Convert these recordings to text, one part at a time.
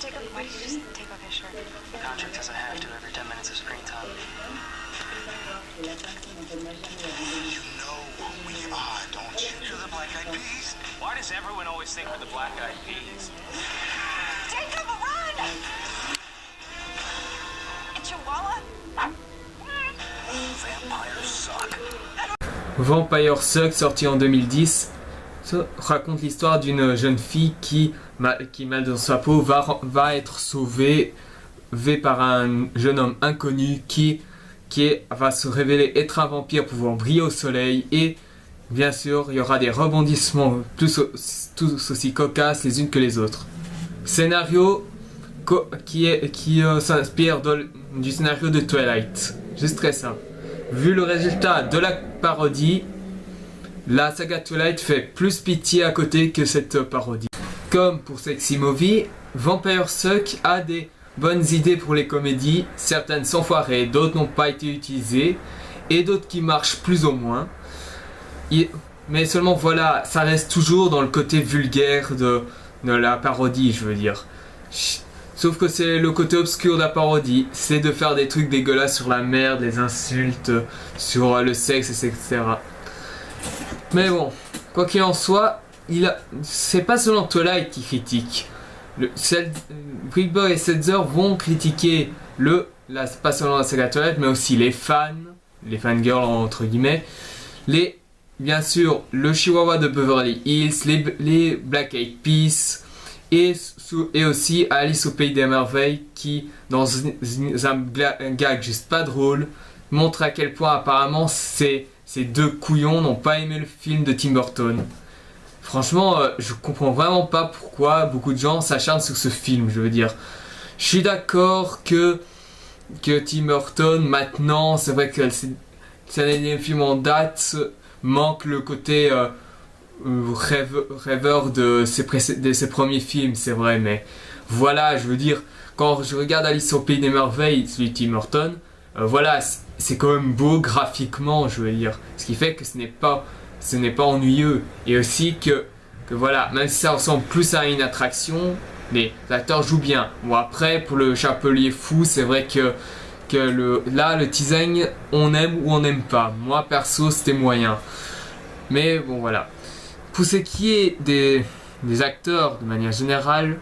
Jacob? Why did you just take off his shirt? The contract says I have to every 10 minutes of screen time. You know who we are, don't you? You're the Black Eyed Peas. Why does everyone always think we're the Black Eyed Peas? Jacob, run! It's Chihuahua? Vampires suck. Vampire Suck, sorti en 2010, raconte l'histoire d'une jeune fille qui mal dans sa peau va être sauvée par un jeune homme inconnu qui va se révéler être un vampire pouvant briller au soleil, et bien sûr il y aura des rebondissements tous aussi cocasses les unes que les autres. Scénario qui s'inspire du scénario de Twilight, juste très simple. Vu le résultat de la parodie, la saga Twilight fait plus pitié à côté que cette parodie. Comme pour Sexy Movie, Vampire Suck a des bonnes idées pour les comédies, certaines sont foirées, d'autres n'ont pas été utilisées, et d'autres qui marchent plus ou moins. Mais seulement voilà, ça reste toujours dans le côté vulgaire de la parodie, je veux dire. Sauf que c'est le côté obscur de la parodie, c'est de faire des trucs dégueulasses sur la merde, des insultes, sur le sexe, etc. Mais bon, quoi qu'il en soit, c'est pas seulement Twilight qui critique. Brickboy et Setzer vont critiquer pas seulement la saga Twilight, mais aussi les fangirls entre guillemets, bien sûr le Chihuahua de Beverly Hills, les Black Eyed Peas, et aussi Alice au Pays des Merveilles qui, dans un gag juste pas drôle, montre à quel point apparemment ces deux couillons n'ont pas aimé le film de Tim Burton. Franchement, je comprends vraiment pas pourquoi beaucoup de gens s'acharnent sur ce film, je veux dire. Je suis d'accord que Tim Burton, maintenant, c'est vrai que c'est un énième film en date, manque le côté rêveur de ses premiers films, c'est vrai, mais voilà, je veux dire, quand je regarde Alice au Pays des Merveilles, celui de Tim Burton, voilà, c'est quand même beau graphiquement, je veux dire, ce qui fait que ce n'est pas ennuyeux, et aussi que voilà, même si ça ressemble plus à une attraction, les acteurs jouent bien. Bon, après, pour le Chapelier Fou, c'est vrai que le design, on aime ou on n'aime pas. Moi perso, c'était moyen, mais bon, voilà. Pour ce qui est des acteurs, de manière générale,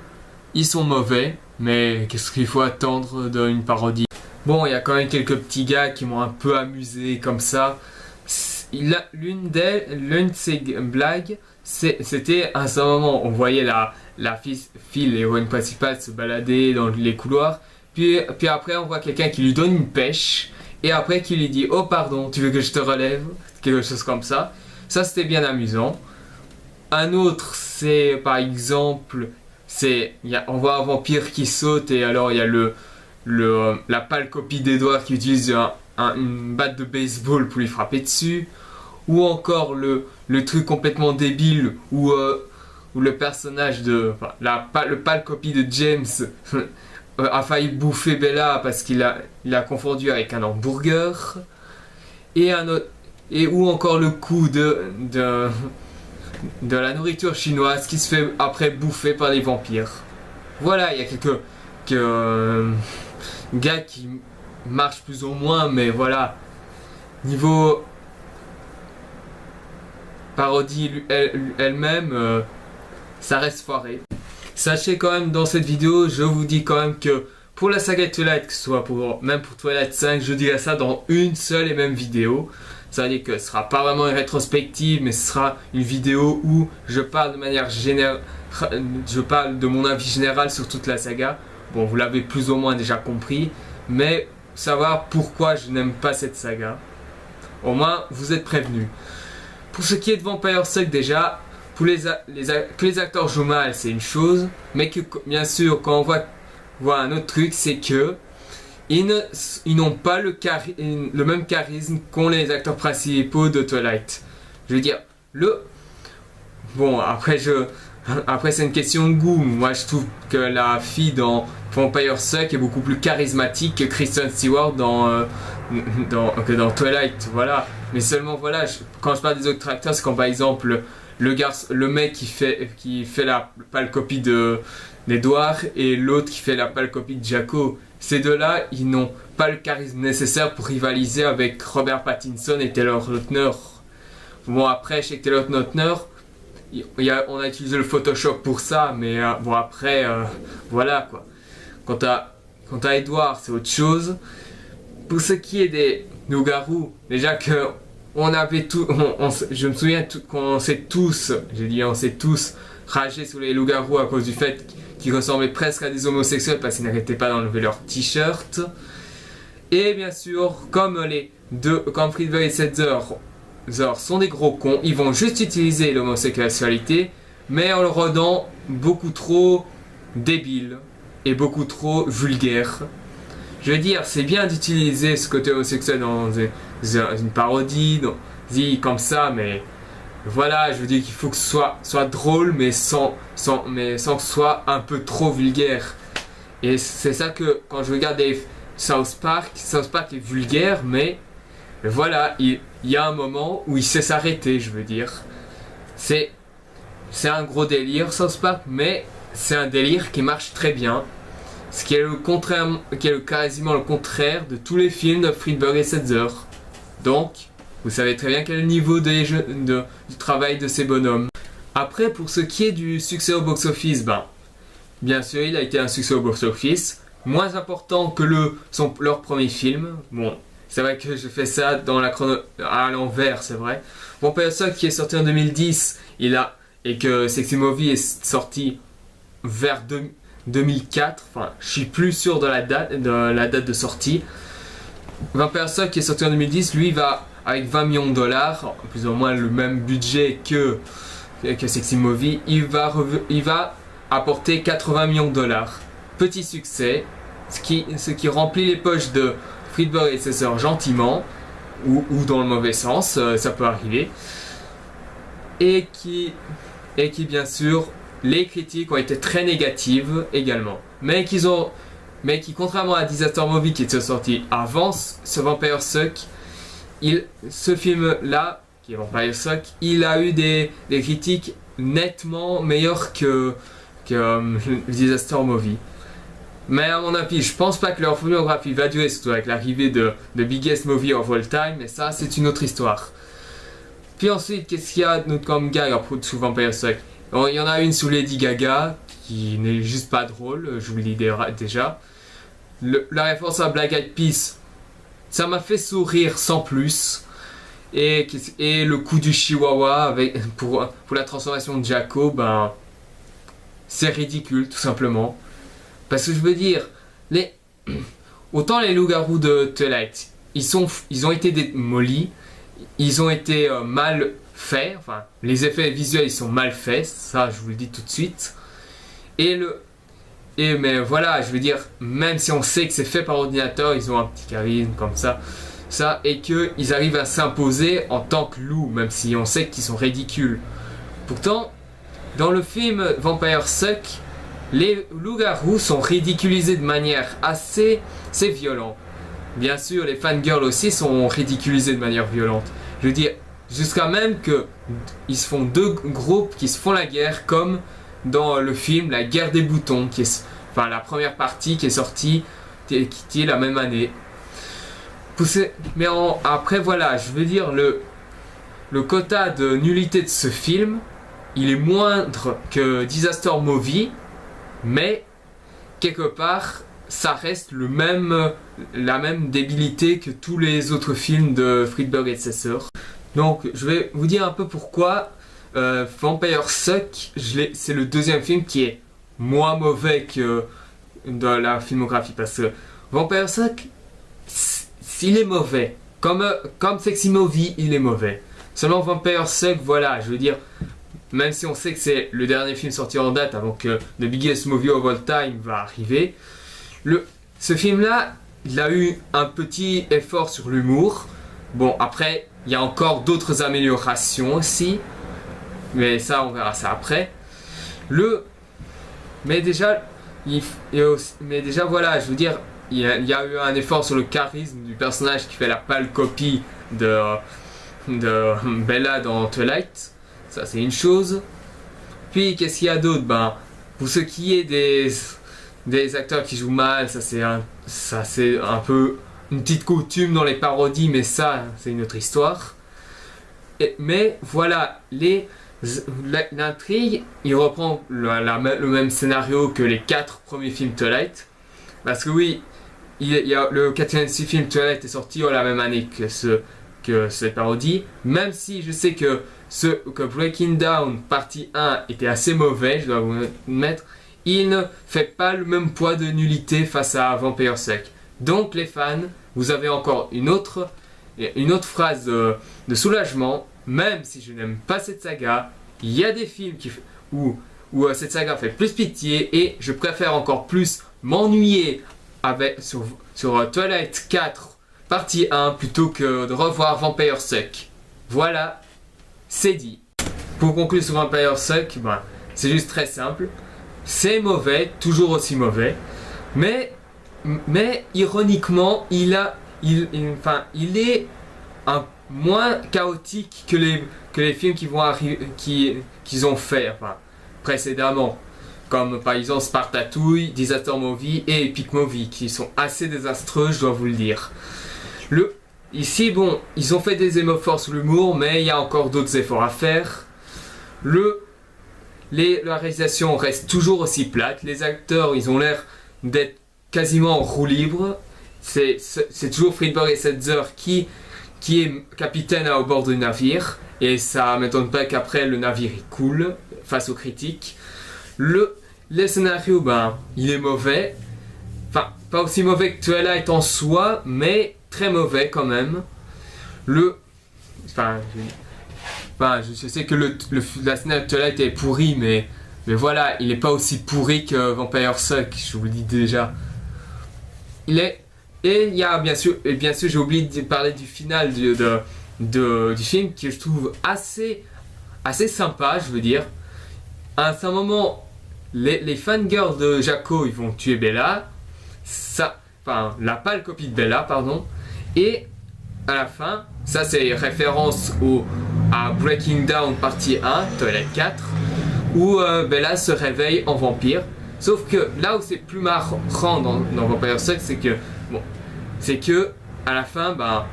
ils sont mauvais, mais qu'est-ce qu'il faut attendre d'une parodie? Bon, il y a quand même quelques petits gars qui m'ont un peu amusé comme ça. L'une de ces blagues, c'était à un certain moment, on voyait la fille, l'héroïne principale, se balader dans les couloirs, puis après on voit quelqu'un qui lui donne une pêche, et après qui lui dit « Oh pardon, tu veux que je te relève ?» Quelque chose comme ça. Ça, c'était bien amusant. Un autre, c'est par exemple, on voit un vampire qui saute, et alors il y a la pâle copie d'Edward qui utilise une batte de baseball pour lui frapper dessus. Ou encore le truc complètement débile où le personnage le pâle copie de James a failli bouffer Bella parce qu'il a confondu avec un hamburger. Ou encore le coup de la nourriture chinoise qui se fait après bouffer par les vampires. Voilà, il y a quelques gars qui marchent plus ou moins, mais voilà, niveau parodie elle-même, ça reste foiré. Sachez quand même, dans cette vidéo, je vous dis quand même que pour la saga Twilight, que ce soit même pour Twilight 5, je dirais ça dans une seule et même vidéo. Ça veut dire que ce sera pas vraiment une rétrospective, mais ce sera une vidéo où je parle de manière générale, je parle de mon avis général sur toute la saga. Bon, vous l'avez plus ou moins déjà compris, mais savoir pourquoi je n'aime pas cette saga. Au moins, vous êtes prévenus. Pour ce qui est de Vampire Suck, déjà, que les acteurs jouent mal, c'est une chose, mais que bien sûr, quand on voit un autre truc, c'est que ils n'ont pas le même charisme qu'ont les acteurs principaux de Twilight. Je veux dire, bon, après c'est une question de goût. Moi, je trouve que la fille dans Vampire Suck est beaucoup plus charismatique que Kristen Stewart dans Twilight, voilà. Mais seulement, voilà, quand je parle des autres acteurs, c'est quand par exemple le mec qui fait la pâle copie d'Edward et l'autre qui fait la pâle copie de Jaco. Ces deux-là, ils n'ont pas le charisme nécessaire pour rivaliser avec Robert Pattinson et Taylor Lautner. Bon, après, chez Taylor Lautner, on a utilisé le Photoshop pour ça, mais bon, après, voilà quoi. Quant à Edward, c'est autre chose. Pour ce qui est des loups-garous, déjà que on avait tout, je me souviens qu'on s'est tous ragé sur les loups-garous à cause du fait qu'ils ressemblaient presque à des homosexuels parce qu'ils n'arrêtaient pas d'enlever leur t-shirt. Et bien sûr, comme Friedberg et Setzer sont des gros cons, ils vont juste utiliser l'homosexualité, mais en le rendant beaucoup trop débile et beaucoup trop vulgaire. Je veux dire, c'est bien d'utiliser ce côté homosexuel dans une parodie, comme ça, mais voilà, je veux dire qu'il faut que ce soit drôle, mais sans que ce soit un peu trop vulgaire. Et c'est ça que, quand je regarde South Park est vulgaire, mais voilà, il y a un moment où il sait s'arrêter, je veux dire. C'est un gros délire, South Park, mais c'est un délire qui marche très bien. Ce qui est quasiment le contraire de tous les films de Friedberg et Setzer. Donc, vous savez très bien quel est le niveau du travail de ces bonhommes. Après, pour ce qui est du succès au box-office, bien sûr, il a été un succès au box-office. Moins important que leur premier film. Bon, c'est vrai que je fais ça à l'envers, c'est vrai. Vampire Suck qui est sorti en 2010, et que Sexy Movie est sorti vers 2004, enfin je suis plus sûr de la date de sortie. Vampire Suck qui est sorti en 2010, lui va avec 20 millions de dollars, plus ou moins le même budget que Sexy Movie, il va apporter 80 millions de dollars. Petit succès, ce qui remplit les poches de Friedberg et Setzer gentiment, ou dans le mauvais sens, ça peut arriver, et qui bien sûr, les critiques ont été très négatives également, mais qui contrairement à Disaster Movie qui était sorti avant ce Vampire Suck, ce film là, qui est Vampire Suck, il a eu des critiques nettement meilleures que Disaster Movie. Mais à mon avis, je pense pas que leur filmographie va durer, surtout avec l'arrivée de Biggest Movie of All Time, mais ça c'est une autre histoire. Puis ensuite, qu'est-ce qu'il y a comme gag sous Vampire Suck? Bon, il y en a une sous Lady Gaga, qui n'est juste pas drôle, je vous le dis déjà. La référence à Black Eyed Peas, ça m'a fait sourire sans plus. Et le coup du chihuahua pour la transformation de Jaco, c'est ridicule tout simplement. Parce que je veux dire, autant les loups-garous de Twilight, ils ont été démolis, ils ont été mal faits, enfin les effets visuels ils sont mal faits, ça je vous le dis tout de suite. Mais voilà, je veux dire, même si on sait que c'est fait par ordinateur, ils ont un petit charisme comme ça, et qu'ils arrivent à s'imposer en tant que loups, même si on sait qu'ils sont ridicules. Pourtant, dans le film Vampire Suck, les loups-garous sont ridiculisés de manière assez violente. Bien sûr, les fangirls aussi sont ridiculisés de manière violente. Je veux dire, jusqu'à même qu'ils se font deux groupes qui se font la guerre, comme dans le film La Guerre des Boutons, enfin la première partie qui est sortie, qui est la même année. Mais après voilà, je veux dire, le quota de nullité de ce film, il est moindre que Disaster Movie, mais quelque part, ça reste la même débilité que tous les autres films de Friedberg et Setzer. Donc, je vais vous dire un peu pourquoi Vampire Suck, c'est le deuxième film qui est moins mauvais que dans la filmographie. Parce que Vampire Suck, il est mauvais. Comme Sexy Movie, il est mauvais. Seulement Vampire Suck, voilà, je veux dire, même si on sait que c'est le dernier film sorti en date avant que The Biggest Movie of All Time va arriver, ce film-là, il a eu un petit effort sur l'humour. Bon, après, il y a encore d'autres améliorations aussi, mais ça, on verra ça après. Mais déjà, voilà, je veux dire, il y a eu un effort sur le charisme du personnage qui fait la pâle copie de Bella dans Twilight. ça c'est une chose. Puis qu'est-ce qu'il y a d'autre? Ben, pour ce qui est des acteurs qui jouent mal, ça c'est un peu une petite coutume dans les parodies, mais ça c'est une autre histoire. Mais voilà, l'intrigue, il reprend le même scénario que les 4 premiers films Twilight. Parce que oui, le 4e film Twilight est sorti la même année que cette parodie. Même si je sais que Breaking Down partie 1 était assez mauvais, je dois vous admettre, il ne fait pas le même poids de nullité face à Vampire Suck. Donc les fans, vous avez encore une autre phrase de soulagement. Même si je n'aime pas cette saga, il y a des films où cette saga fait plus pitié et je préfère encore plus m'ennuyer sur Twilight 4 partie 1 plutôt que de revoir Vampire Suck. Voilà, c'est dit. Pour conclure sur Vampire Suck, ben, c'est juste très simple. C'est mauvais, toujours aussi mauvais, mais ironiquement, il est moins chaotique que les films qui vont arriver, qu'ils ont fait précédemment, comme par exemple Spartatouille, Disaster Movie et Epic Movie, qui sont assez désastreux, je dois vous le dire. Ici, bon, ils ont fait des efforts sur l'humour, mais il y a encore d'autres efforts à faire. La réalisation reste toujours aussi plate. Les acteurs, ils ont l'air d'être quasiment en roue libre. C'est toujours Friedberg et Setzer qui est capitaine au bord du navire. Et ça ne m'étonne pas qu'après le navire il coule face aux critiques. Le scénario, ben, il est mauvais. Enfin, pas aussi mauvais que Twilight en soi, mais très mauvais quand même. Je sais que la scénario de Twilight est pourri, mais voilà, il n'est pas aussi pourri que Vampire Suck, je vous le dis déjà. Et il y a bien sûr j'ai oublié de parler du final du film que je trouve assez sympa, je veux dire. À un certain moment, les fangirls de Jaco, ils vont tuer Bella. La pâle copie de Bella, pardon. Et à la fin, ça c'est référence à Breaking Down partie 1, Twilight 4, où Bella se réveille en vampire. Sauf que là où c'est plus marrant dans Vampire Suck, c'est que à la fin, ben,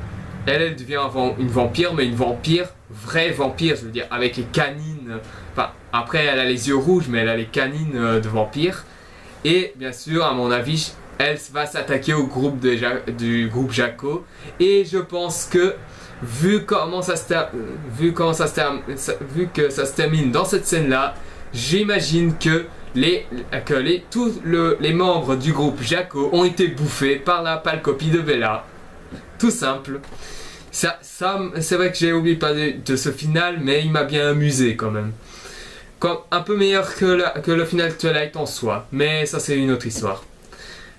elle devient une vampire, mais une vraie vampire, je veux dire, avec les canines. Enfin, après elle a les yeux rouges, mais elle a les canines de vampire. Et bien sûr, à mon avis, elle va s'attaquer au groupe du groupe Jaco. Et je pense que vu que ça se termine dans cette scène-là, j'imagine que tous les membres du groupe Jaco ont été bouffés par la pâle copie de Bella. Tout simple. C'est vrai que j'ai oublié de parler de ce final, mais il m'a bien amusé quand même. Un peu meilleur que le final Twilight en soi, mais ça c'est une autre histoire.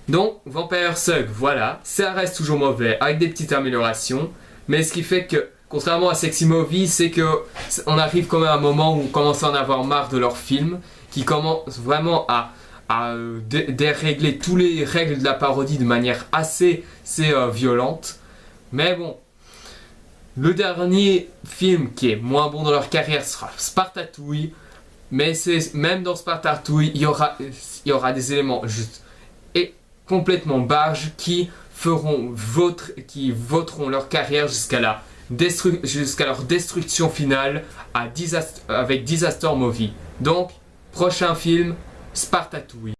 Donc, Vampire Suck, voilà, ça reste toujours mauvais, avec des petites améliorations, mais ce qui fait que, contrairement à Sexy Movie, c'est que on arrive quand même à un moment où on commence à en avoir marre de leurs films, qui commencent vraiment à dérégler toutes les règles de la parodie de manière assez violente. Mais bon, le dernier film qui est moins bon dans leur carrière sera Spartatouille, mais même dans Spartatouille, il y aura des éléments juste complètement barges qui voteront leur carrière jusqu'à leur destruction finale avec Disaster Movie. Donc, prochain film, Spartatouille.